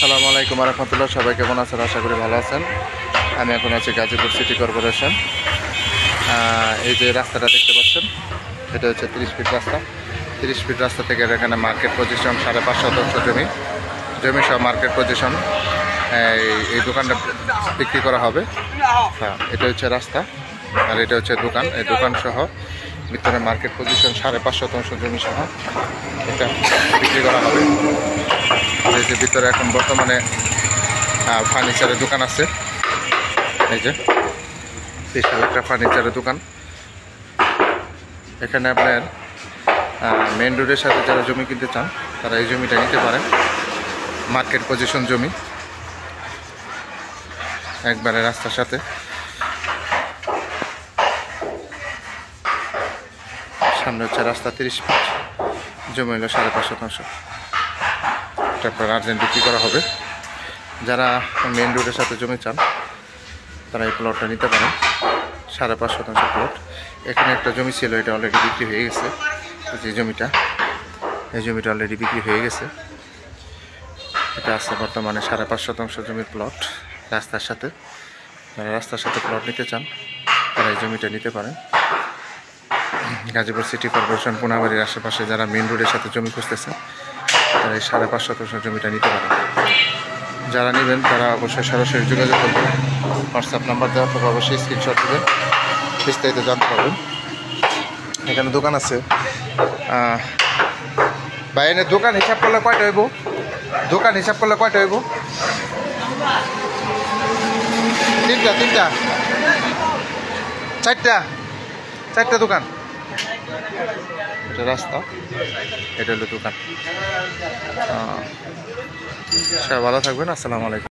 আসসালামু আলাইকুম রহমতুল্লাহ। সবাই কেমন আছেন? আশা করি ভালো আছেন। আমি এখন আছি গাজীপুর সিটি কর্পোরেশন। এই যে রাস্তাটা দেখতে পাচ্ছেন, এটা হচ্ছে 30 ফিট রাস্তা। 30 ফিট রাস্তা থেকে এখানে মার্কেট পজিশন 5.5 শতাংশ জমি সহ মার্কেট পজিশন এই দোকানটা বিক্রি করা হবে। হ্যাঁ, এটা হচ্ছে রাস্তা আর এটা হচ্ছে দোকান। এই দোকান সহ ভিতরে মার্কেট পজিশন 5.5 শতাংশ জমি সহ এটা বিক্রি করা হবে। এই যে ভিতরে এখন বর্তমানে ফার্নিচারের দোকান আছে। এই যে বিশাল একটা ফার্নিচারের দোকান। এখানে আপনার মেন রোডের সাথে যারা জমি কিনতে চান তারা এই জমিটা নিতে পারেন। মার্কেট পজিশন জমি, একবারে রাস্তার সাথে। সামনে হচ্ছে রাস্তা, 30 ফিট জমি হলো 5.5 শতাংশ। তারপর আর্জেন্ট বিক্রি করা হবে। যারা মেন রোডের সাথে জমি চান তারা এই প্লটটা নিতে পারেন। 5.5 শতাংশ প্লট। এখানে একটা জমি ছিল, এটা অলরেডি বিক্রি হয়ে গেছে। যে জমিটা, এই জমিটা অলরেডি বিক্রি হয়ে গেছে। এটা আছে বর্তমানে 5.5 শতাংশ জমির প্লট রাস্তার সাথে। যারা রাস্তার সাথে প্লট নিতে চান তারা এই জমিটা নিতে পারেন। গাজীপুর সিটি কর্পোরেশন কোনাবাড়ির আশেপাশে যারা মেন রোডের সাথে জমি খুঁজতেছেন তারা এই 5.5 শতাংশ জমিটা নিতে পারেন। যারা নেবেন তারা অবশ্যই সরাসরি যোগাযোগ করবেন। হোয়াটসঅ্যাপ নাম্বার দেওয়া থাকবে, অবশ্যই স্ক্রিনশট দেবেন, বিস্তারিত জানতে পারবেন। এখানে দোকান আছে। ভাই এনে দোকান হিসাব করলে কয়টা হইব? দোকান হিসাব করলে কয়টা হইব? তিনটা চারটা দোকান। এটা রাস্তা, এটা হলো দোকান। সবাই ভালো থাকবেন। আসসালামু আলাইকুম।